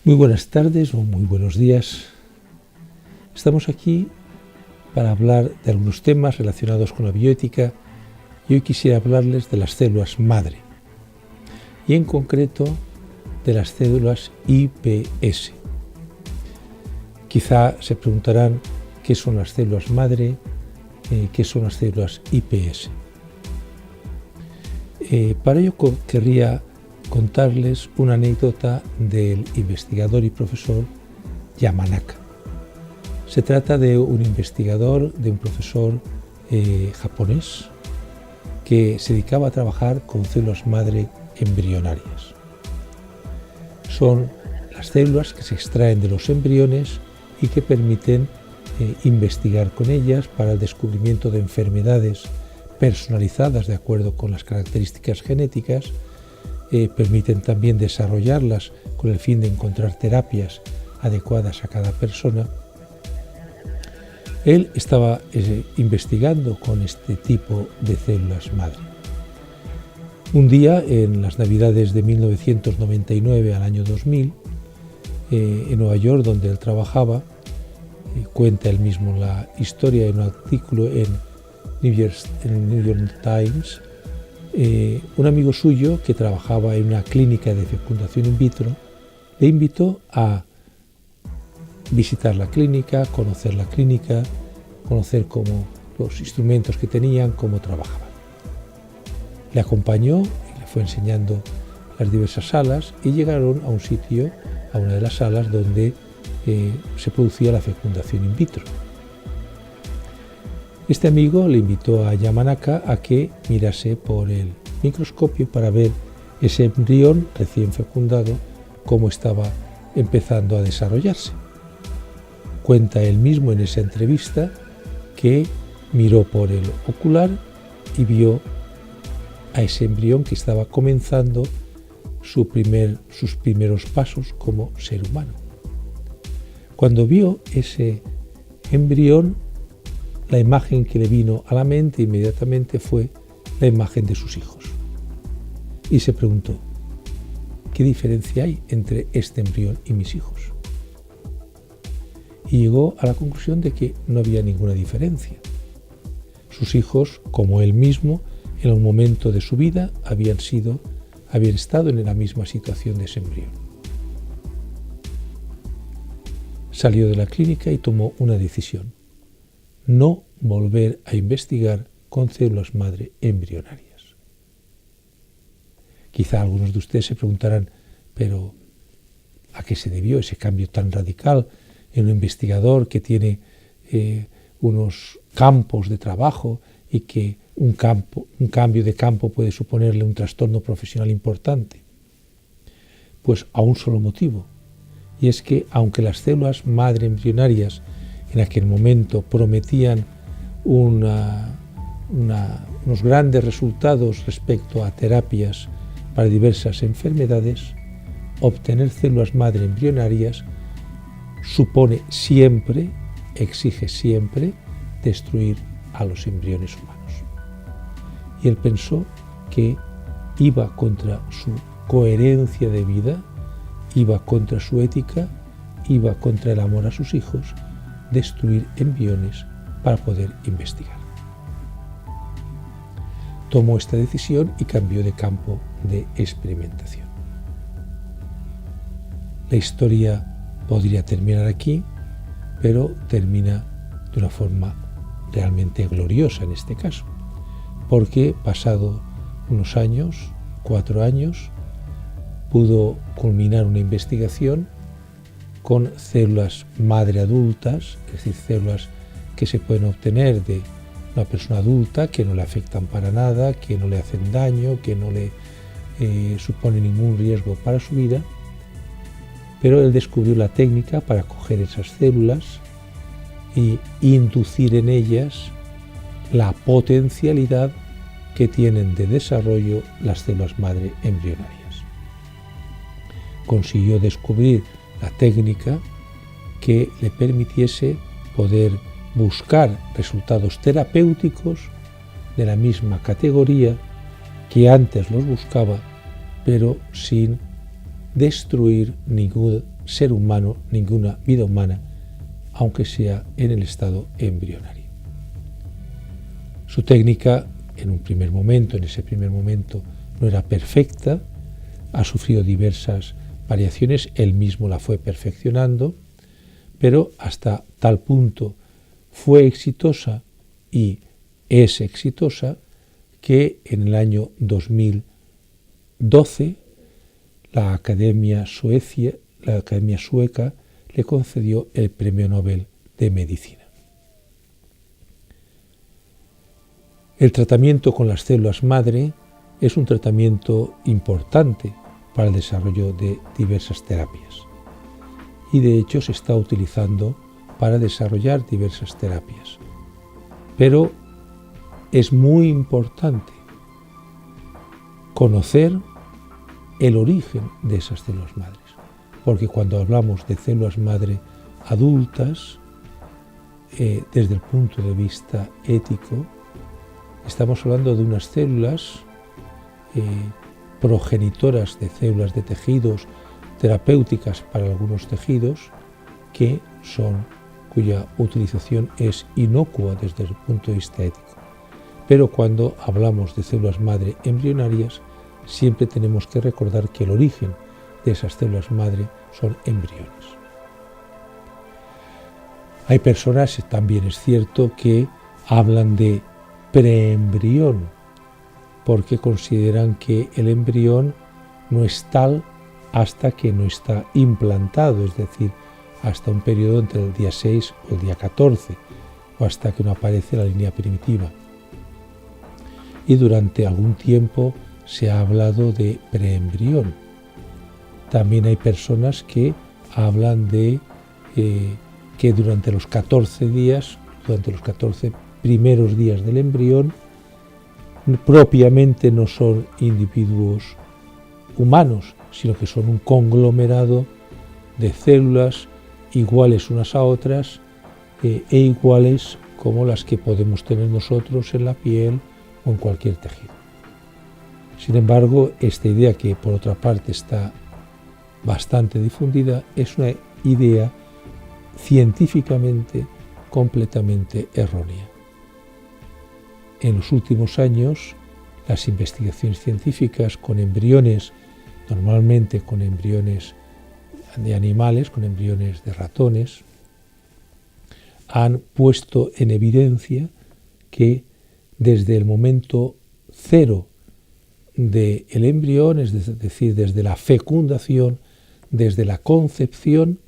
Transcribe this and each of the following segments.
Muy buenas tardes o muy buenos días. Estamos aquí para hablar de algunos temas relacionados con la bioética y hoy quisiera hablarles de las células madre y en concreto de las células iPS. Quizá se preguntarán qué son las células madre, qué son las células iPS. Para ello querría contarles una anécdota del investigador y profesor Yamanaka. Se trata de un investigador, de un profesor japonés que se dedicaba a trabajar con células madre embrionarias. Son las células que se extraen de los embriones y que permiten investigar con ellas para el descubrimiento de enfermedades personalizadas de acuerdo con las características genéticas. Permiten también desarrollarlas con el fin de encontrar terapias adecuadas a cada persona. Él estaba investigando con este tipo de células madre. Un día, en las Navidades de 1999 al año 2000, en Nueva York, donde él trabajaba, cuenta él mismo la historia en un artículo en New York Times. Un amigo suyo que trabajaba en una clínica de fecundación in vitro le invitó a visitar la clínica, conocer la clínica, conocer cómo los instrumentos que tenían, cómo trabajaban. Le acompañó y le fue enseñando las diversas salas y llegaron a un sitio, a una de las salas donde se producía la fecundación in vitro. Este amigo le invitó a Yamanaka a que mirase por el microscopio para ver ese embrión recién fecundado, cómo estaba empezando a desarrollarse. Cuenta él mismo en esa entrevista que miró por el ocular y vio a ese embrión que estaba comenzando sus primeros pasos como ser humano. Cuando vio ese embrión, la imagen que le vino a la mente inmediatamente fue la imagen de sus hijos. Y se preguntó, ¿qué diferencia hay entre este embrión y mis hijos? Y llegó a la conclusión de que no había ninguna diferencia. Sus hijos, como él mismo, en un momento de su vida habían estado en la misma situación de ese embrión. Salió de la clínica y tomó una decisión: no volver a investigar con células madre embrionarias. Quizá algunos de ustedes se preguntarán, pero ¿a qué se debió ese cambio tan radical en un investigador que tiene unos campos de trabajo y que un cambio de campo puede suponerle un trastorno profesional importante? Pues a un solo motivo, y es que aunque las células madre embrionarias en aquel momento prometían unos grandes resultados respecto a terapias para diversas enfermedades, obtener células madre embrionarias exige siempre destruir a los embriones humanos. Y él pensó que iba contra su coherencia de vida, iba contra su ética, iba contra el amor a sus hijos, destruir embriones para poder investigar. Tomó esta decisión y cambió de campo de experimentación. La historia podría terminar aquí, pero termina de una forma realmente gloriosa en este caso, porque pasado unos años, 4 años, pudo culminar una investigación con células madre adultas, es decir, células que se pueden obtener de una persona adulta, que no le afectan para nada, que no le hacen daño, que no le supone ningún riesgo para su vida, pero él descubrió la técnica para coger esas células y inducir en ellas la potencialidad que tienen de desarrollo las células madre embrionarias. Consiguió descubrir la técnica que le permitiese poder buscar resultados terapéuticos de la misma categoría que antes los buscaba, pero sin destruir ser humano, ninguna vida humana, aunque sea en el estado embrionario. Su técnica, en ese primer momento, no era perfecta, ha sufrido diversas variaciones, él mismo la fue perfeccionando, pero hasta tal punto fue exitosa y es exitosa que en el año 2012 la Academia Sueca le concedió el Premio Nobel de Medicina. El tratamiento con las células madre es un tratamiento importante para el desarrollo de diversas terapias y de hecho se está utilizando para desarrollar diversas terapias. Pero es muy importante conocer el origen de esas células madres, porque cuando hablamos de células madre adultas, desde el punto de vista ético, estamos hablando de unas células progenitoras de células de tejidos terapéuticas para algunos tejidos cuya utilización es inocua desde el punto de vista ético. Pero cuando hablamos de células madre embrionarias, siempre tenemos que recordar que el origen de esas células madre son embriones. Hay personas, también es cierto, que hablan de preembrión, porque consideran que el embrión no es tal hasta que no está implantado, es decir, hasta un periodo entre el día 6 o el día 14, o hasta que no aparece la línea primitiva. Y durante algún tiempo se ha hablado de preembrión. También hay personas que hablan de que durante los 14 primeros días del embrión, propiamente no son individuos humanos, sino que son un conglomerado de células iguales unas a otras e iguales como las que podemos tener nosotros en la piel o en cualquier tejido. Sin embargo, esta idea, que por otra parte está bastante difundida, es una idea científicamente completamente errónea. En los últimos años, las investigaciones científicas con embriones, normalmente con embriones de animales, con embriones de ratones, han puesto en evidencia que desde el momento cero del embrión, es decir, desde la fecundación, desde la concepción,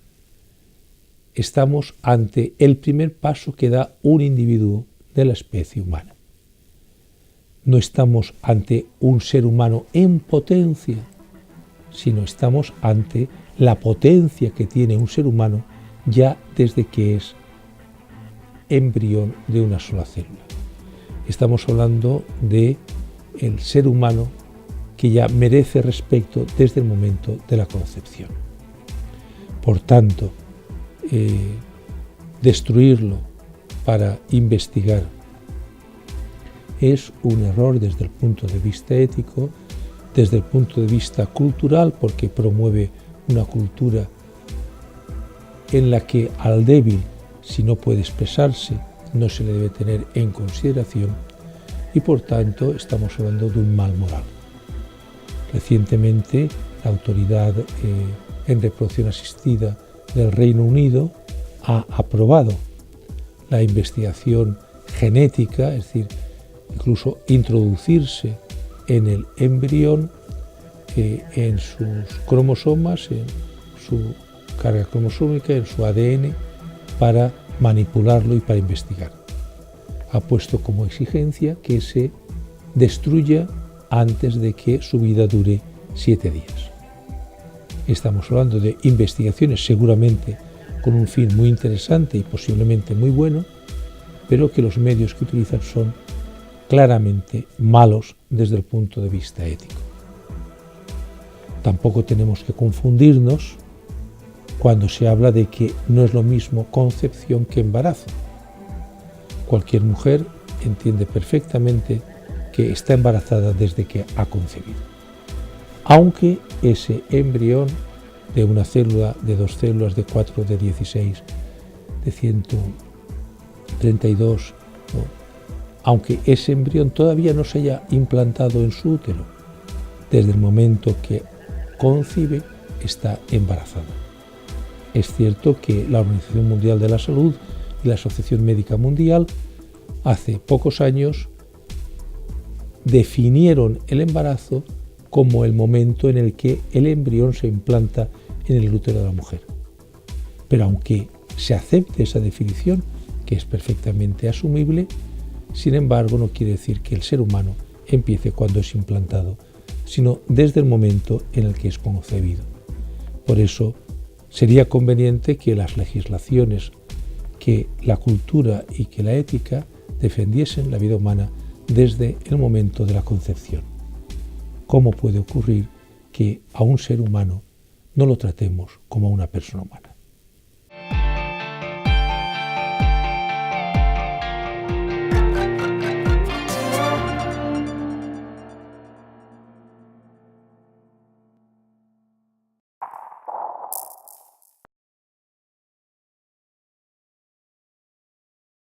estamos ante el primer paso que da un individuo de la especie humana. No estamos ante un ser humano en potencia, sino estamos ante la potencia que tiene un ser humano ya desde que es embrión de una sola célula. Estamos hablando de el ser humano que ya merece respeto desde el momento de la concepción. Por tanto, destruirlo para investigar es un error desde el punto de vista ético, desde el punto de vista cultural, porque promueve una cultura en la que al débil, si no puede expresarse, no se le debe tener en consideración, y por tanto estamos hablando de un mal moral. Recientemente, la autoridad en reproducción asistida del Reino Unido ha aprobado la investigación genética, es decir, incluso introducirse en el embrión, en sus cromosomas, en su carga cromosómica, en su ADN, para manipularlo y para investigar. Ha puesto como exigencia que se destruya antes de que su vida dure 7 días. Estamos hablando de investigaciones seguramente con un fin muy interesante y posiblemente muy bueno, pero que los medios que utilizan son claramente malos desde el punto de vista ético. Tampoco tenemos que confundirnos cuando se habla de que no es lo mismo concepción que embarazo. Cualquier mujer entiende perfectamente que está embarazada desde que ha concebido, aunque ese embrión de una célula, de 2 células, de 4, de 16, de 132, ¿no? Aunque ese embrión todavía no se haya implantado en su útero, desde el momento que concibe está embarazada. Es cierto que la Organización Mundial de la Salud y la Asociación Médica Mundial hace pocos años definieron el embarazo como el momento en el que el embrión se implanta en el útero de la mujer. Pero aunque se acepte esa definición, que es perfectamente asumible, sin embargo no quiere decir que el ser humano empiece cuando es implantado, sino desde el momento en el que es concebido. Por eso sería conveniente que las legislaciones, que la cultura y que la ética defendiesen la vida humana desde el momento de la concepción. ¿Cómo puede ocurrir que a un ser humano no lo tratemos como a una persona humana?